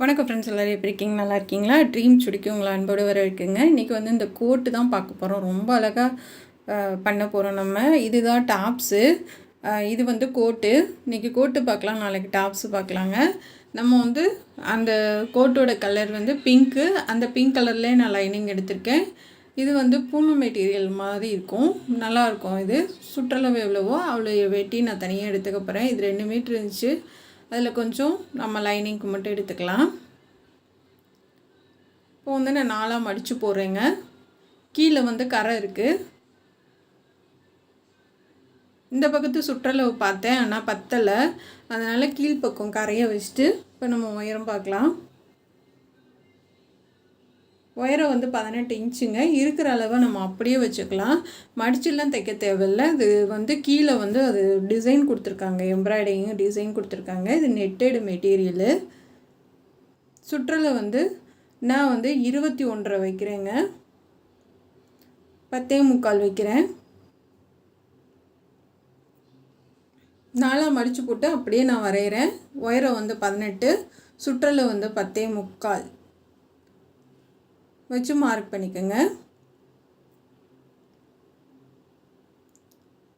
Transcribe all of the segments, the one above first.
வணக்கம் ஃப்ரெண்ட்ஸ், எல்லோரும் எப்படி இருக்கீங்க? நல்லா இருக்கீங்களா? ட்ரீம் சுடிக்கு உங்களை அன்போடு வர இருக்குங்க. இன்றைக்கி வந்து இந்த கோட்டு தான் பார்க்க போகிறோம். ரொம்ப அழகாக பண்ண போகிறோம் நம்ம. இதுதான் டாப்ஸு, இது வந்து கோட்டு. இன்றைக்கி கோட்டு பார்க்கலாம், நாளைக்கு டாப்ஸு பார்க்கலாங்க. நம்ம வந்து அந்த கோட்டோட கலர் வந்து பிங்க்கு. அந்த பிங்க் கலர்லேயே நான் லைனிங் எடுத்திருக்கேன். இது வந்து பூணு மெட்டீரியல் மாதிரி இருக்கும், நல்லாயிருக்கும். இது சுற்றளவு எவ்வளவோ அவ்வளோ வெட்டி நான் தனியாக எடுத்துக்க போகிறேன். இது 2 மீட்ரு இருந்துச்சு. அதில் கொஞ்சம் நம்ம லைனிங்க்கு மட்டும் எடுத்துக்கலாம். இப்போ வந்து நான் 4ஆக மடித்து போடுறேங்க. கீழே வந்து கரை இருக்குது. இந்த பக்கத்து சுற்றளவு பார்த்தேன், ஆனால் பத்தலை. அதனால் கீழ்ப்பக்கம் கரையை வச்சுட்டு இப்போ நம்ம உயரம் பார்க்கலாம். உயரம் வந்து 18 இன்ச்சுங்க. இருக்கிற அளவை நம்ம அப்படியே வச்சுக்கலாம். மடிச்சுலாம் தைக்க தேவையில்லை. இது வந்து கீழே வந்து அது டிசைன் கொடுத்துருக்காங்க, எம்ப்ராய்டிங் டிசைன் கொடுத்துருக்காங்க. இது நெட்டடு மெட்டீரியலு. சுற்றளவு வந்து நான் வந்து 21.5 வைக்கிறேங்க. 10.75 வைக்கிறேன். 4ஆக மடித்து போட்டு அப்படியே நான் வரைகிறேன். உயரம் வந்து 18, சுற்றளவு வந்து 10.75 வச்சு மார்க் பண்ணிக்கோங்க.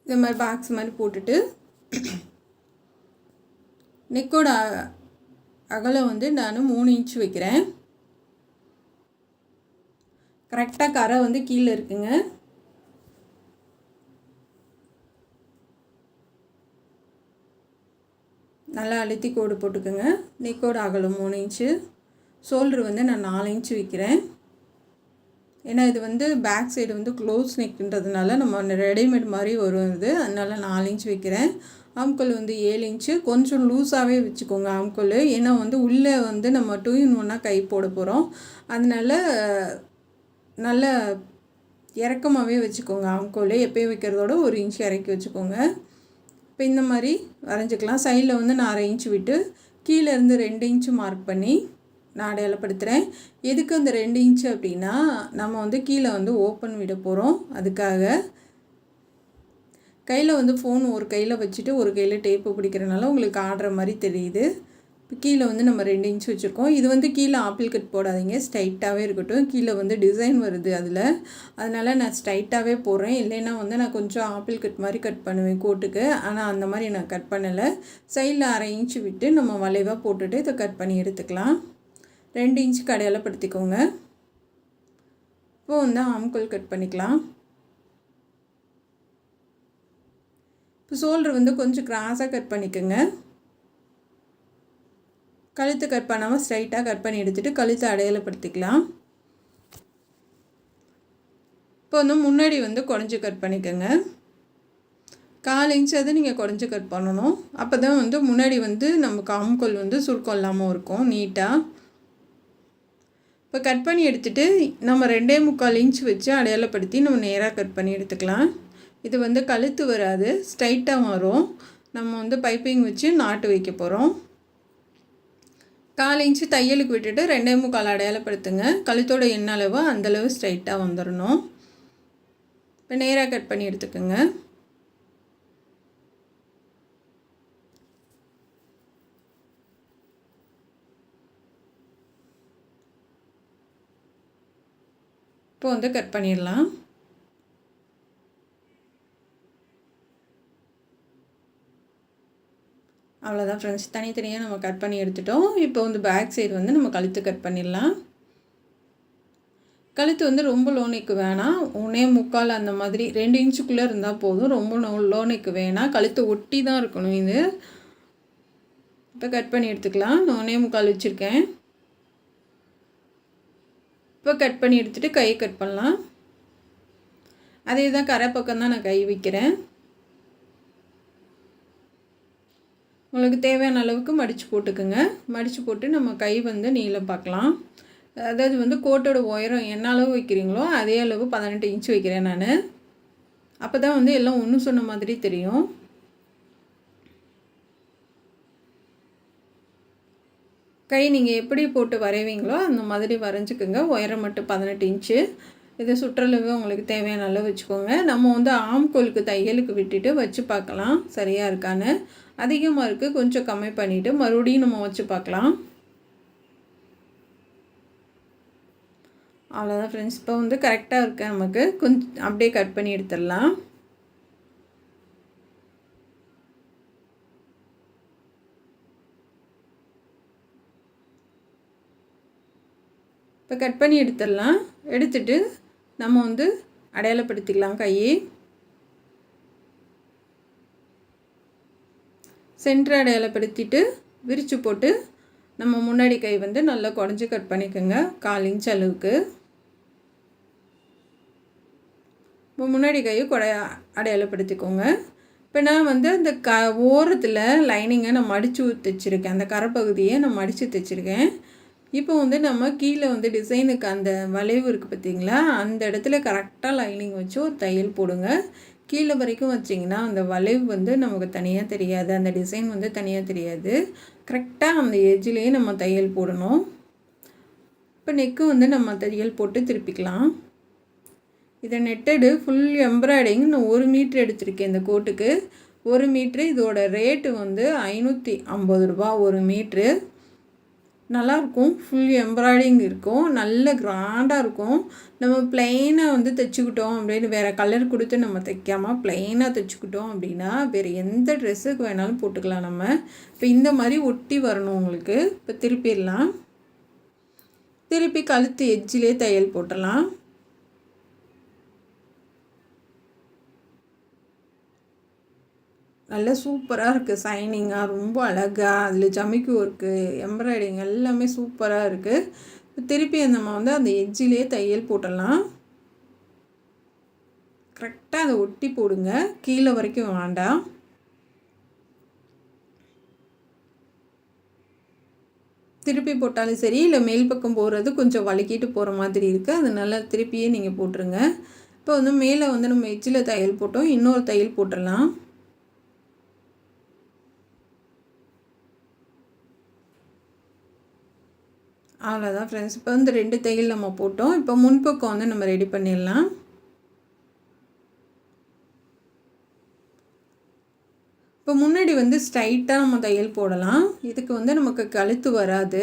இந்த மாதிரி பாக்ஸ் மாதிரி போட்டுட்டு நெக்கோட அகலம் வந்து நான் 3 இன்ச்சு வைக்கிறேன். கரெக்டாக கரை வந்து கீழே இருக்குங்க. நல்லா அழுத்தி கோடு போட்டுக்கோங்க. நெக்கோட அகலம் 3 இன்ச்சு. ஷோல்ட்ரு வந்து நான் 4 இன்ச்சு வைக்கிறேன். ஏன்னா இது வந்து பேக் சைடு வந்து க்ளோஸ் நெக்குன்றதுனால நம்ம ரெடிமேட் மாதிரி வரும் இது. அதனால் 4 இன்ச் வைக்கிறேன். ஆம்கோல் வந்து 7 இன்ச்சு. கொஞ்சம் லூஸாகவே வச்சுக்கோங்க ஆம்கோல். ஏன்னா வந்து உள்ளே வந்து நம்ம 2 in 1 கை போட போகிறோம். அதனால் நல்ல இறக்கமாகவே வச்சுக்கோங்க ஆம்கோல். எப்போயும் வைக்கிறதோட 1 இன்ச் இறக்கி வச்சுக்கோங்க. இப்போ இந்த மாதிரி வரைஞ்சிக்கலாம். சைடில் வந்து நான் 1/2 இன்ச்சு விட்டு கீழேருந்து 2 இன்ச்சு மார்க் பண்ணி நான் அடையாளப்படுத்துகிறேன். எதுக்கு அந்த 2 இன்ச்சு அப்படின்னா, நம்ம வந்து கீழே வந்து ஓப்பன் விட போகிறோம். அதுக்காக கையில் வந்து ஃபோன் ஒரு கையில் வச்சுட்டு ஒரு கையில் டேப்பு பிடிக்கிறனால உங்களுக்கு ஆடுற மாதிரி தெரியுது. இப்போ கீழே வந்து நம்ம 2 இன்ச்சு வச்சுருக்கோம். இது வந்து கீழே ஆப்பிள் கட் போடாதீங்க, ஸ்ட்ரைட்டாகவே இருக்கட்டும். கீழே வந்து டிசைன் வருது அதில், அதனால் நான் ஸ்ட்ரைட்டாகவே போடுறேன். இல்லைன்னா வந்து நான் கொஞ்சம் ஆப்பிள் கட் மாதிரி கட் பண்ணுவேன் கோட்டுக்கு. ஆனால் அந்த மாதிரி நான் கட் பண்ணலை. சைடில் 1/2 இன்ச்சு விட்டு நம்ம வளைவாக போட்டுட்டு இதை கட் பண்ணி எடுத்துக்கலாம். 2 இன்ச்சுக்கு அடையாளப்படுத்திக்கோங்க. இப்போ வந்து ஆம்கோல் கட் பண்ணிக்கலாம். இப்போ ஷோல்டர் வந்து கொஞ்சம் கிராஸாக கட் பண்ணிக்கோங்க. கழுத்து கட் பண்ணாமல் ஸ்ட்ரைட்டாக கட் பண்ணி எடுத்துகிட்டு கழுத்தை அடையாளப்படுத்திக்கலாம். இப்போ வந்து முன்னாடி வந்து குறைஞ்சி கட் பண்ணிக்கோங்க. 4 இன்ச் அது நீங்கள் குறைஞ்சி கட் பண்ணணும். அப்போ தான் வந்து முன்னாடி வந்து நமக்கு ஆம்கோல் வந்து சுருக்கம் இல்லாமல் இருக்கும், நீட்டாக. இப்போ கட் பண்ணி எடுத்துகிட்டு நம்ம 2.75 இன்ச் வச்சு அடையாளப்படுத்தி நம்ம நேராக கட் பண்ணி எடுத்துக்கலாம். இது வந்து கழுத்து வராது, ஸ்ட்ரைட்டாக வரும். நம்ம வந்து பைப்பிங் வச்சு நாட்டு வைக்க போகிறோம். 4 இன்ச்சு தையலுக்கு விட்டுட்டு 2.75 அடையாளப்படுத்துங்க. கழுத்தோட என்ன அளவோ அந்தளவு ஸ்ட்ரைட்டாக வந்துடணும். இப்போ நேராக கட் பண்ணி எடுத்துக்கோங்க. இப்போ வந்து கட் பண்ணிடலாம். அவ்வளோதான் ஃப்ரெண்ட்ஸ், தனித்தனியாக நம்ம கட் பண்ணி எடுத்துட்டோம். இப்போ வந்து பேக் சைடு வந்து நம்ம கழுத்து கட் பண்ணிடலாம். கழுத்து வந்து ரொம்ப லோனைக்கு வேணாம், 1.75 அந்த மாதிரி 2 இன்ச்சுக்குள்ளே இருந்தால் போதும். ரொம்ப லோனைக்கு வேணாம், கழுத்து ஒட்டி தான் இருக்கணும் இது. இப்போ கட் பண்ணி எடுத்துக்கலாம். 1.75 வச்சுருக்கேன். இப்போ கட் பண்ணி எடுத்துகிட்டு கை கட் பண்ணலாம். அதே தான் கரை பக்கம் தான் நான் கை வைக்கிறேன். உங்களுக்கு தேவையான அளவுக்கு மடித்து போட்டுக்குங்க. மடித்து போட்டு நம்ம கை வந்து நீளம் பார்க்கலாம். அதாவது வந்து கோட்டோட உயரம் என்ன அளவு வைக்கிறீங்களோ அதே அளவு 18 இன்ச்சு வைக்கிறேன் நான். அப்போ தான் வந்து எல்லாம் ஒன்று சொன்ன மாதிரி தெரியும். கை நீங்கள் எப்படி போட்டு வரைவீங்களோ அந்த மாதிரி வரைஞ்சிக்கோங்க. உயரம் மட்டும் 18 இன்ச்சு. இது சுற்றளவு உங்களுக்கு தேவையான அளவு வச்சுக்கோங்க. நம்ம வந்து ஆம்கோலுக்கு தையலுக்கு விட்டுட்டு வச்சு பார்க்கலாம் சரியாக இருக்கான்னு. அதிகமாக இருக்குது, கொஞ்சம் கம்மி பண்ணிவிட்டு மறுபடியும் நம்ம வச்சு பார்க்கலாம். அவ்வளோதான் ஃப்ரெண்ட்ஸ். இப்போ வந்து கரெக்டாக இருக்குது, நமக்கு கொஞ்சம் அப்படியே கட் பண்ணி எடுத்துடலாம். இப்போ கட் பண்ணி எடுத்துடலாம். எடுத்துட்டு நம்ம வந்து அடையாளப்படுத்திக்கலாம். கையை சென்டர் அடையாளப்படுத்திட்டு விரித்து போட்டு நம்ம முன்னாடி கை வந்து நல்லா குடஞ்சி கட் பண்ணிக்கோங்க, 1/4 இன்ச் அளவுக்கு. இப்போ முன்னாடி கையை அடையாளப்படுத்திக்கோங்க. இப்போ நான் வந்து அந்த ஓரத்தில் லைனிங்கை நான் மடித்து தைச்சிருக்கேன், அந்த கரைப்பகுதியை நான் மடித்து தைச்சிருக்கேன். இப்போ வந்து நம்ம கீழே வந்து டிசைனுக்கு அந்த வளைவு இருக்குது பார்த்திங்களா, அந்த இடத்துல கரெக்டாக லைனிங் வச்சு ஒரு தையல் போடுங்க. கீழே வரைக்கும் வச்சிங்கன்னா அந்த வளைவு வந்து நமக்கு தனியாக தெரியாது, அந்த டிசைன் வந்து தனியாக தெரியாது. கரெக்டாக அந்த எட்ஜ்லேயே நம்ம தையல் போடணும். இப்போ நெக்கு வந்து நம்ம தையல் போட்டு திருப்பிக்கலாம். இதை நெட்டடு ஃபுல் எம்ப்ராய்டிங் நான் 1 மீட்ரு எடுத்திருக்கேன் இந்த கோட்டுக்கு. 1 மீட்ரு. இதோட ரேட்டு வந்து 550 ரூபா 1 மீட்ரு. நல்லாயிருக்கும், ஃபுல் எம்ப்ராய்டிங் இருக்கும், நல்ல கிராண்டாக இருக்கும். நம்ம ப்ளைனாக வந்து தைச்சிக்கிட்டோம் அப்படின்னு வேறு கலர் கொடுத்து நம்ம தைக்காமல் ப்ளைனாக தைச்சிக்கிட்டோம் அப்படின்னா வேறு எந்த ட்ரெஸ்ஸுக்கு வேணாலும் போட்டுக்கலாம் நம்ம. இப்போ இந்த மாதிரி ஒட்டி வரணும் உங்களுக்கு. இப்போ திருப்பிடலாம். திருப்பி கழுத்து எட்ஜிலே தையல் போட்டலாம். நல்லா சூப்பராக இருக்குது, சைனிங்காக ரொம்ப அழகாக, அதில் ஜமிக்கு ஒர்க்கு எம்ப்ராய்டிங் எல்லாமே சூப்பராக இருக்குது. திருப்பி நம்ம வந்து அந்த எட்ஜிலே தையல் போட்டலாம். கரெக்டாக அதை ஒட்டி போடுங்க, கீழே வரைக்கும் வேண்டாம். திருப்பி போட்டாலும் சரி, இல்லை மேல் பக்கம் போடுறது கொஞ்சம் வலிக்கிட்டு போகிற மாதிரி இருக்குது, அதனால திருப்பியே நீங்கள் போட்டுருங்க. இப்போ வந்து மேலே வந்து நம்ம எட்ஜில் தையல் போட்டோம், இன்னொரு தையல் போட்டுடலாம். அவ்வளோதான் ஃப்ரெண்ட்ஸ். இப்போ வந்து 2 தையல் நம்ம போட்டோம். இப்போ முன்பக்கம் வந்து நம்ம ரெடி பண்ணிடலாம். இப்போ முன்னாடி வந்து ஸ்ட்ரைட்டாக நம்ம தையல் போடலாம். இதுக்கு வந்து நமக்கு கழுத்து வராது.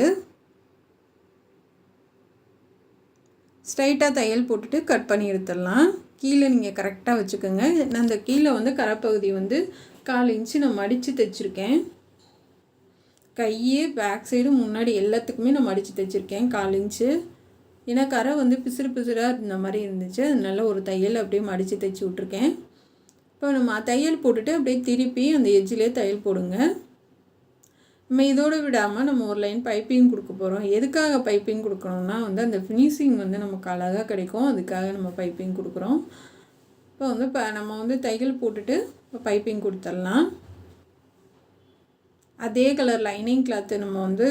ஸ்ட்ரைட்டாக தையல் போட்டுட்டு கட் பண்ணி எடுத்துடலாம். கீழே நீங்கள் கரெக்டாக வச்சுக்கோங்க. நான் அந்த கீழே வந்து கரைப்பகுதி வந்து 1/4 இன்ச்சு நான் மடித்து தைச்சிருக்கேன். கையே பேக் சைடு முன்னாடி எல்லாத்துக்குமே நான் மடித்து தைச்சிருக்கேன் 1/4 இன்ச்சு. ஏன்னா கரை வந்து பிசுறு பிசுறாக இருந்த மாதிரி இருந்துச்சு, அதனால ஒரு தையல் அப்படியே மடித்து தைச்சி விட்ருக்கேன். இப்போ நம்ம தையல் போட்டுட்டு அப்படியே திருப்பி அந்த எட்ஜிலே தையல் போடுங்க. நம்ம இதோடு விடாமல் நம்ம ஒரு லைன் பைப்பிங் கொடுக்க போகிறோம். எதுக்காக பைப்பிங் கொடுக்கணும்னா வந்து அந்த ஃபினிஷிங் வந்து நமக்கு அழகாக கிடைக்கும், அதுக்காக நம்ம பைப்பிங் கொடுக்குறோம். இப்போ வந்து நம்ம வந்து தையல் போட்டுட்டு பைப்பிங் கொடுத்துடலாம். அதே கலர் லைனிங் கிளாத்து நம்ம வந்து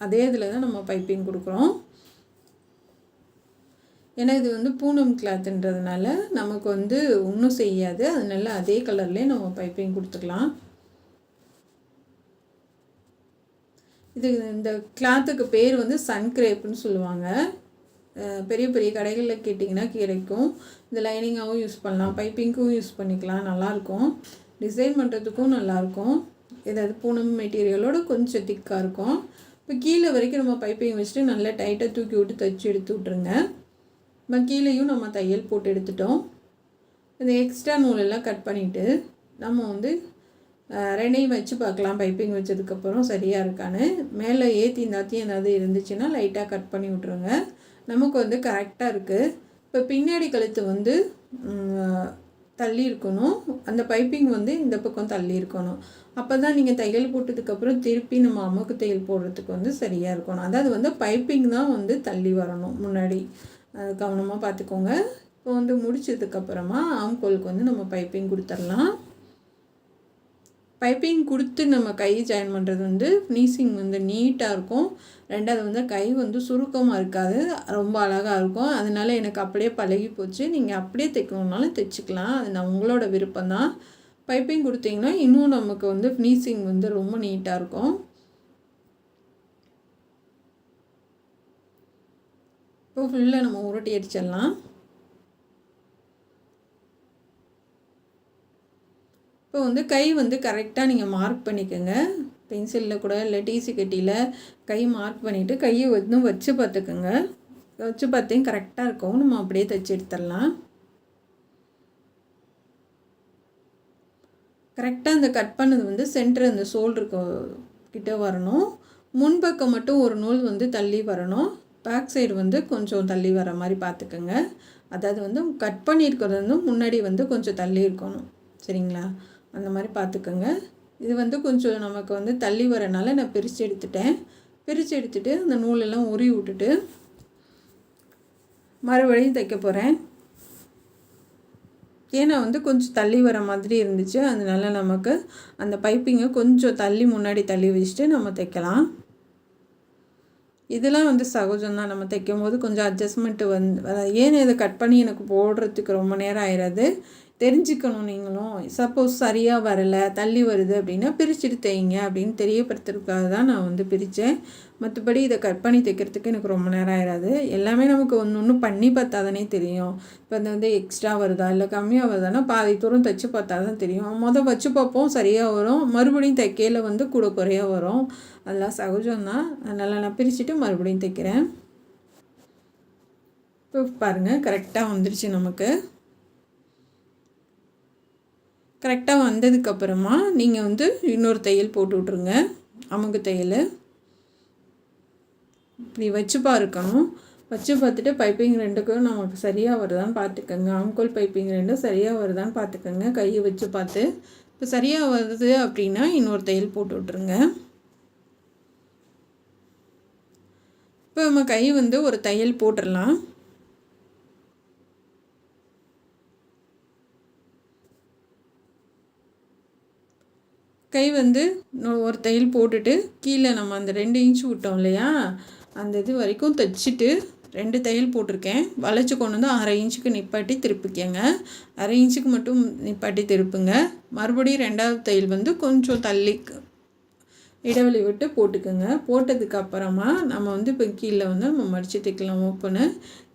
அதே இதில் தான் நம்ம பைப்பிங் கொடுக்குறோம். ஏன்னா இது வந்து பூனம் கிளாத்துன்றதுனால நமக்கு வந்து ஒன்றும் செய்யாது, அதனால அதே கலர்லேயே நம்ம பைப்பிங் கொடுத்துக்கலாம். இது இந்த கிளாத்துக்கு பேர் வந்து சன்கிரேப்புன்னு சொல்லுவாங்க. பெரிய பெரிய கடைகளில் கேட்டிங்கன்னா கிடைக்கும். இந்த லைனிங்காகவும் யூஸ் பண்ணலாம், பைப்பிங்க்கும் யூஸ் பண்ணிக்கலாம், நல்லாயிருக்கும். டிசைன் பண்ணுறதுக்கும் நல்லாயிருக்கும். ஏதாவது பூனம் மெட்டீரியலோடு கொஞ்சம் திக்காக இருக்கும். இப்போ கீழே வரைக்கும் நம்ம பைப்பிங் வச்சுட்டு நல்லா டைட்டாக தூக்கி விட்டு தைச்சி எடுத்து விட்ருங்க. நம்ம கீழேயும் நம்ம தையல் போட்டு எடுத்துட்டோம். இந்த எக்ஸ்ட்ரா நூலெல்லாம் கட் பண்ணிவிட்டு நம்ம வந்து 2ஐயும் வச்சு பார்க்கலாம் பைப்பிங் வச்சதுக்கப்புறம் சரியாக இருக்கான்னு. மேலே ஏற்றி தாத்தியும் ஏதாவது இருந்துச்சுன்னா லைட்டாக கட் பண்ணி விட்ருங்க. நமக்கு வந்து கரெக்டாக இருக்குது. இப்போ பின்னாடி கழுத்து வந்து தள்ளி இருக்கணும், அந்த பைப்பிங் வந்து இந்த பக்கம் தள்ளி இருக்கணும். அப்போ தான் நீங்கள் தையல் போட்டதுக்கப்புறம் திருப்பி நம்ம அமுக்கு தையல் போடுறதுக்கு வந்து சரியாக இருக்கணும். அதாவது வந்து பைப்பிங் தான் வந்து தள்ளி வரணும் முன்னாடி, அது கவனமாக பார்த்துக்கோங்க. இப்போ வந்து முடிச்சதுக்கப்புறமா ஆம்கோலுக்கு வந்து நம்ம பைப்பிங் கொடுத்துடலாம். பைப்பிங் கொடுத்து நம்ம கை ஜாயின் பண்ணுறது வந்து ஃபினிஷிங் வந்து நீட்டாக இருக்கும். ரெண்டாவது வந்து கை வந்து சுருக்கமாக இருக்காது, ரொம்ப அழகாக இருக்கும். அதனால எனக்கு அப்படியே பழகி போச்சு. நீங்கள் அப்படியே தைக்கணுன்னாலும் தைச்சிக்கலாம், அது நான் உங்களோட விருப்பம்தான். பைப்பிங் கொடுத்தீங்கன்னா இன்னும் நமக்கு வந்து ஃபினிஷிங் வந்து ரொம்ப நீட்டாக இருக்கும். இப்போ ஃபுல்லாக நம்ம உருட்டி அடிச்சிடலாம். இப்போ வந்து கை வந்து கரெக்டாக நீங்கள் மார்க் பண்ணிக்கோங்க. பென்சிலில் கூட இல்லை டிசி கட்டியில் கை மார்க் பண்ணிவிட்டு கையை வந்து வச்சு பார்த்துக்கோங்க. வச்சு பார்த்தேன் கரெக்டாக இருக்கும். நம்ம அப்படியே தைச்சி எடுத்துடலாம். கரெக்டாக அந்த கட் பண்ணது வந்து சென்டர் அந்த ஷோல்டருக்கு கிட்ட வரணும். முன்பக்கம் மட்டும் ஒரு நூல் வந்து தள்ளி வரணும். பேக் சைடு வந்து கொஞ்சம் தள்ளி வர மாதிரி பார்த்துக்கோங்க. அதாவது வந்து கட் பண்ணியிருக்கிறது வந்து முன்னாடி வந்து கொஞ்சம் தள்ளி இருக்கணும். சரிங்களா? அந்த மாதிரி பார்த்துக்கோங்க. இது வந்து கொஞ்சம் நமக்கு வந்து தள்ளி வரனால நான் பிரித்து எடுத்துட்டேன். பிரித்து எடுத்துகிட்டு அந்த நூலெல்லாம் உருவி விட்டுட்டு மறுபடியும் தைக்க போகிறேன். ஏன்னா வந்து கொஞ்சம் தள்ளி வர மாதிரி இருந்துச்சு. அதனால நமக்கு அந்த பைப்பிங்கை கொஞ்சம் தள்ளி முன்னாடி தள்ளி வச்சுட்டு நம்ம தைக்கலாம். இதெல்லாம் வந்து சகஜம்தான். நம்ம தைக்கும் போது கொஞ்சம் அட்ஜஸ்ட்மெண்ட்டு ஏன்னு இதை கட் பண்ணி எனக்கு போடுறதுக்கு ரொம்ப நேரம் ஆயிடாது. தெரிஞ்சுக்கணும் நீங்களும். சப்போஸ் சரியாக வரலை, தள்ளி வருது அப்படின்னா பிரிச்சுட்டு தைங்க அப்படின்னு தெரியப்படுத்துறதுக்காக தான் நான் வந்து பிரித்தேன். மற்றபடி இதை கட் பண்ணி தைக்கிறதுக்கு எனக்கு ரொம்ப நேரம் ஆயிடாது. எல்லாமே நமக்கு ஒன்று ஒன்று பண்ணி பார்த்தா தானே தெரியும். இப்போ வந்து எக்ஸ்ட்ரா வருதா இல்லை கம்மியாக வருதானா பாதி தூரம் தைச்சி பார்த்தா தான் தெரியும். வச்சு பார்ப்போம், சரியாக வரும். மறுபடியும் தைக்கையில் வந்து கூட குறையாக வரும். அதெல்லாம் சகஜம்தான். அதனால் நான் பிரிச்சுட்டு மறுபடியும் தைக்கிறேன். இப்போ பாருங்கள், கரெக்டாக வந்துடுச்சு. நமக்கு கரெக்டாக வந்ததுக்கப்புறமா நீங்கள் வந்து இன்னொரு தையல் போட்டு விட்ருங்க. அமுகு தையல் இப்படி வச்சு பார்க்கணும். வச்சு பார்த்துட்டு பைப்பிங் ரெண்டுக்கும் நமக்கு சரியாக வருதான்னு பார்த்துக்கோங்க. ஆம்கோல் பைப்பிங் ரெண்டும் சரியாக வருதான்னு பார்த்துக்கோங்க. கையை வச்சு பார்த்து இப்போ சரியாக வருது அப்படின்னா இன்னொரு தையல் போட்டு விட்ருங்க. இப்போ நம்ம கை வந்து ஒரு தையல் போட்டுடலாம். கை வந்து ஒரு தையல் போட்டுட்டு கீழே நம்ம அந்த 2 இன்ச்சு விட்டோம் இல்லையா, அந்த இது வரைக்கும் தைச்சிட்டு 2 தையல் போட்டிருக்கேன். வளைச்சி கொண்டு வந்து 1/2 இன்ச்சுக்கு நிப்பாட்டி திருப்பிக்கங்க. 1/2 இன்ச்சுக்கு மட்டும் நிப்பாட்டி திருப்புங்க. மறுபடியும் 2வது தையல் வந்து கொஞ்சம் தள்ளி இடைவெளி விட்டு போட்டுக்கோங்க. போட்டதுக்கப்புறமா நம்ம வந்து இப்போ கீழே வந்து நம்ம மடித்து தைக்கலாம் ஓப்பனு.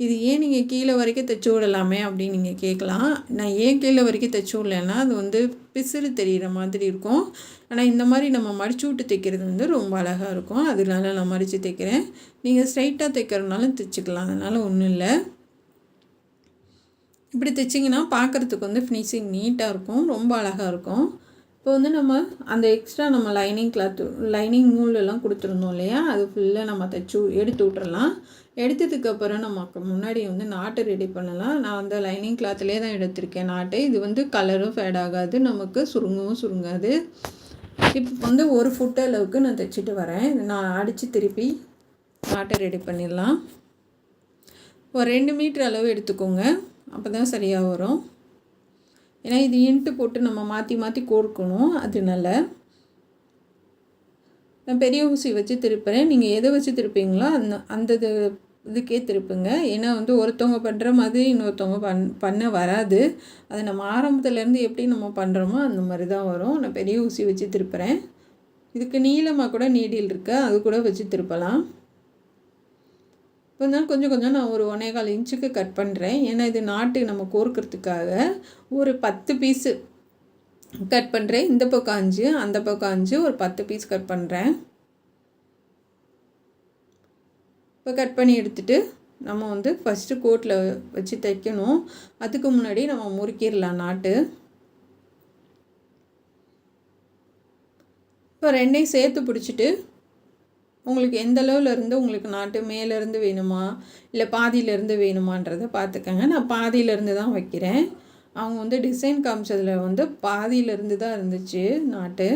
இது ஏன் நீங்கள் கீழே வரைக்கும் தைச்சி விடலாமே அப்படின்னு நீங்கள் கேட்கலாம். நான் ஏன் கீழே வரைக்கும் தைச்சி விடலைன்னா அது வந்து பிசுறு தெரிகிற மாதிரி இருக்கும். ஆனால் இந்த மாதிரி நம்ம மடித்து விட்டு தைக்கிறது வந்து ரொம்ப அழகாக இருக்கும். அதனால நான் மடித்து தைக்கிறேன். நீங்கள் ஸ்ட்ரைட்டாக தைக்கிறதுனாலும் தைச்சிக்கலாம், அதனால் ஒன்றும் இல்லை. இப்படி தைச்சிங்கன்னா பார்க்குறதுக்கு வந்து ஃபினிஷிங் நீட்டாக இருக்கும், ரொம்ப அழகாக இருக்கும். இப்போ வந்து நம்ம அந்த எக்ஸ்ட்ரா நம்ம லைனிங் நூலெல்லாம் கொடுத்துருந்தோம் இல்லையா, அது ஃபுல்லாக நம்ம தைச்சி எடுத்து விட்றலாம். எடுத்ததுக்கப்புறம் நமக்கு முன்னாடி வந்து நாட்டு ரெடி பண்ணலாம். நான் அந்த லைனிங் கிளாத்துலேயே தான் எடுத்திருக்கேன் நாட்டு. இது வந்து கலரும் ஃபேட் ஆகாது, நமக்கு சுருங்கவும் சுருங்காது. இப்போ வந்து 1 ஃபுட் அளவுக்கு நான் தைச்சிட்டு வரேன். நான் அடித்து திருப்பி நாட்டை ரெடி பண்ணிடலாம். ஒரு 2 மீட்டர் அளவு எடுத்துக்கோங்க, அப்போ தான் சரியாக வரும். ஏன்னா இது இன்ட்டு போட்டு நம்ம மாற்றி மாற்றி கோர்க்கணும். அதனால நான் பெரிய ஊசி வச்சு திருப்புறேன். நீங்கள் எதை வச்சு திருப்பீங்களோ அந்த இதுக்கே திருப்புங்க. ஏன்னா வந்து ஒருத்தவங்க பண்ணுற மாதிரி இன்னொருத்தவங்க பண்ண வராது. அது நம்ம ஆரம்பத்துலேருந்து எப்படி நம்ம பண்ணுறோமோ அந்த மாதிரி தான் வரும். நான் பெரிய ஊசி வச்சு திருப்புறேன். இதுக்கு நீளமாக கூட நீடில் இருக்கு, அது கூட வச்சு திருப்பலாம். இப்போ தான் கொஞ்சம் நான் ஒரு 1.25 இன்ச்சுக்கு கட் பண்ணுறேன். ஏன்னா இது நாட்டு நம்ம கோர்க்கிறதுக்காக ஒரு 10 பீஸு கட் பண்ணுறேன். இந்த பக்கம் 5, அந்த பக்கம் 5, ஒரு 10 பீஸ் கட் பண்ணுறேன். இப்போ கட் பண்ணி எடுத்துகிட்டு நம்ம வந்து ஃபஸ்ட்டு கோட்டில் வச்சு தைக்கணும். அதுக்கு முன்னாடி நம்ம முறுக்கிடலாம் நாட்டு. இப்போ 2ஐயும் சேர்த்து பிடிச்சிட்டு உங்களுக்கு எந்த அளவில் இருந்து உங்களுக்கு நாட்டு மேலேருந்து வேணுமா இல்லை பாதியிலேருந்து வேணுமான்றதை பார்த்துக்கங்க. நான் பாதியிலேருந்து தான் வைக்கிறேன். அவங்க வந்து டிசைன் காமிச்சதில் வந்து பாதியிலேருந்து தான் இருந்துச்சு நாட்டு.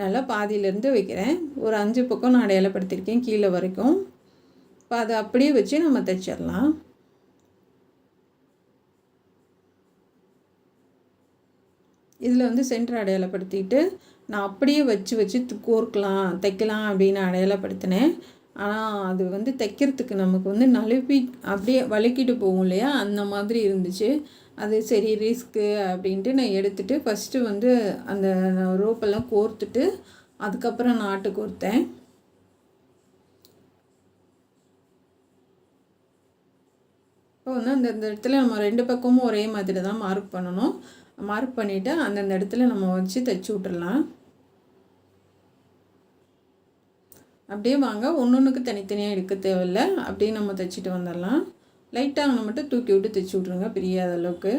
நல்லா பாதியிலேருந்து வைக்கிறேன். ஒரு 5 பக்கம் நான் அடையாளப்படுத்தியிருக்கேன் கீழே வரைக்கும். இப்போ அதை அப்படியே வச்சு நம்ம தைச்சிடலாம். இதில் வந்து சென்டர் அடையாளப்படுத்திட்டு நான் அப்படியே வச்சு கோர்க்கலாம் தைக்கலாம் அப்படின்னு அடையாளப்படுத்தினேன். ஆனால் அது வந்து தைக்கிறதுக்கு நமக்கு வந்து நழுவி அப்படியே வலிக்கிட்டு போகும் இல்லையா, அந்த மாதிரி இருந்துச்சு. அது சரி ரிஸ்க்கு அப்படின்ட்டு நான் எடுத்துகிட்டு ஃபஸ்ட்டு வந்து அந்த ரோப்பெல்லாம் கோர்த்துட்டு அதுக்கப்புறம் நாட்டு கோர்த்தேன். இப்போ வந்து அந்த இடத்துல நம்ம 2 பக்கமும் ஒரே மாதிரி தான் மார்க் பண்ணணும். மார்க் பண்ணிவிட்டு அந்தந்த இடத்துல நம்ம வச்சு தைச்சி விட்டுடலாம். அப்படியே வாங்க, ஒன்றுக்கு தனித்தனியாக எடுக்க தேவையில்லை, அப்படியே நம்ம தைச்சிட்டு வந்துடலாம். லைட்டாக மட்டும் தூக்கி விட்டு தைச்சி விட்ருங்க பிரியாத அளவுக்கு.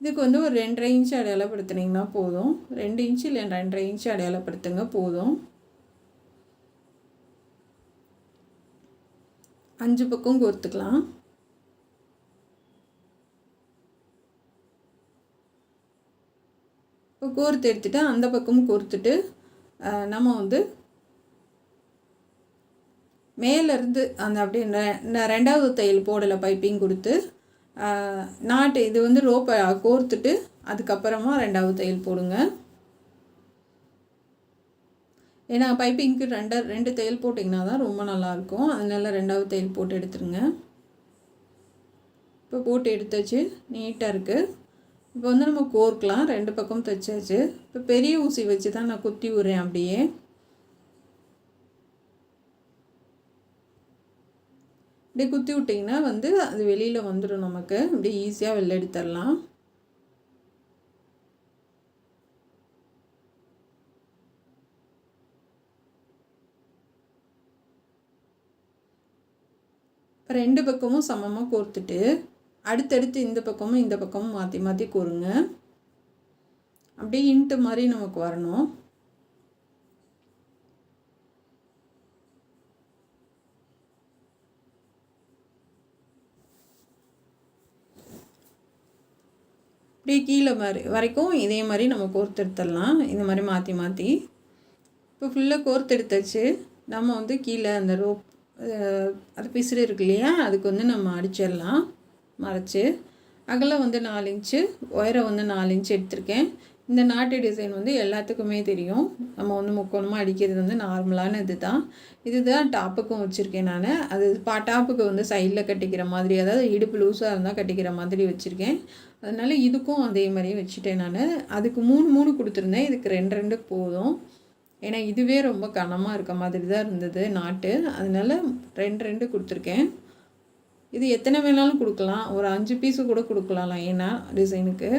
இதுக்கு வந்து ஒரு 2.5 இன்ச்சு அடையாளப்படுத்துனீங்கன்னா போதும். 2 இன்ச்சு இல்லை 2.5 இன்ச்சு அடையாளப்படுத்துங்க போதும். 5 பக்கம் கோர்த்துக்கலாம். இப்போ கோர்த்து எடுத்துகிட்டு அந்த பக்கமும் கோர்த்துட்டு நம்ம வந்து மேலேருந்து அந்த அப்படியே 2வது தையல் போடலை பைப்பிங் கொடுத்து நாட்டு இது வந்து ரோப்பை கோர்த்துட்டு அதுக்கப்புறமா 2வது தையல் போடுங்க. ஏன்னா பைப்பிங்க்கு 2 தையல் போட்டிங்கன்னா தான் ரொம்ப நல்லாயிருக்கும். அதனால 2வது தையல் போட்டு எடுத்துருங்க. இப்போ போட்டு எடுத்தாச்சு, நீட்டாக இருக்குது. இப்போ வந்து நம்ம கோர்க்கலாம். 2 பக்கம் தைச்சாச்சு. இப்போ பெரிய ஊசி வச்சு தான் நான் குத்தி விட்றேன். அப்படியே இப்படி குத்தி விட்டிங்கன்னா வந்து அது வெளியில் வந்துடும். நமக்கு இப்படி ஈஸியாக வெளில எடுத்துடலாம். இப்போ 2 பக்கமும் சமமாக கோர்த்துட்டு அடுத்தடுத்து இந்த பக்கமும் மாற்றி மாற்றி கோருங்க. அப்படியே இன்ட்டு மாதிரி நமக்கு வரணும். இப்படி கீழே வரைக்கும் இதே மாதிரி நம்ம கோர்த்தெடுத்துடலாம். இந்த மாதிரி மாற்றி மாற்றி இப்போ ஃபுல்லாக கோர்த்தெடுத்தாச்சு. நம்ம வந்து கீழே அந்த ரோப் அது பிசுறு இருக்கு இல்லையா, அதுக்கு வந்து நம்ம அடிச்சிடலாம். மறைச்சி அகலம் வந்து 4 இன்ச்சு, உயரம் வந்து 4 இன்ச்சு எடுத்திருக்கேன். இந்த நாட்டு டிசைன் வந்து எல்லாத்துக்குமே தெரியும். நம்ம வந்து முக்கோணமாக அடிக்கிறது வந்து நார்மலான இதுதான் டாப்புக்கும் வச்சுருக்கேன் நான். அது டாப்புக்கு வந்து சைடில் கட்டிக்கிற மாதிரி, அதாவது இடுப்பு லூஸாக இருந்தால் கட்டிக்கிற மாதிரி வச்சுருக்கேன். அதனால் இதுக்கும் அதே மாதிரியே வச்சுட்டேன் நான். அதுக்கு 3 கொடுத்துருந்தேன், இதுக்கு 2 போதும். ஏன்னா இதுவே ரொம்ப கனமாக இருக்க மாதிரி தான் இருந்தது நாட்டு. அதனால் 2 கொடுத்துருக்கேன். இது எத்தனை வேணாலும் கொடுக்கலாம், ஒரு 5 பீஸு கூட கொடுக்கலாம் லைனா டிசைனுக்கு.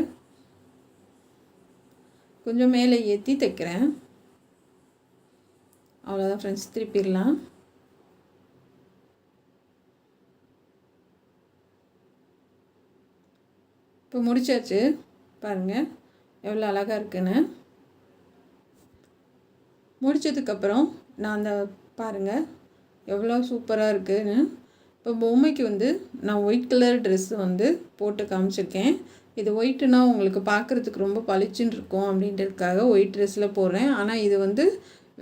கொஞ்சம் மேலே ஏற்றி தைக்கிறேன். அவ்வளோதான் ஃப்ரெண்ட்ஸ், திருப்பிடலாம். இப்போ முடிச்சாச்சு, பாருங்கள் எவ்வளோ அழகாக இருக்குன்னு. முடித்ததுக்கப்புறம் நான் அந்த பாருங்கள் எவ்வளோ சூப்பராக இருக்குதுன்னு. இப்போ பொம்மைக்கு வந்து நான் ஒயிட் கலர் ட்ரெஸ்ஸு வந்து போட்டு காமிச்சிருக்கேன். இது ஒயிட்டுனா உங்களுக்கு பார்க்குறதுக்கு ரொம்ப பளிச்சுன்னு இருக்கும் அப்படின்றதுக்காக ஒயிட் ட்ரெஸ்ஸில் போடுறேன். ஆனால் இது வந்து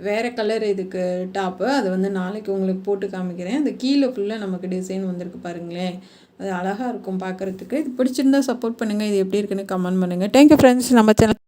வேறு கலர் இதுக்கு டாப்பு. அது வந்து நாளைக்கு உங்களுக்கு போட்டு காமிக்கிறேன். அந்த கீழே ஃபுல்லாக நமக்கு டிசைன் வந்திருக்கு பாருங்களேன், அது அழகாக இருக்கும் பார்க்குறதுக்கு. இது பிடிச்சிருந்தா சப்போர்ட் பண்ணுங்கள். இது எப்படி இருக்குன்னு கமெண்ட் பண்ணுங்கள். Thank you friends. நம்ம சேனல்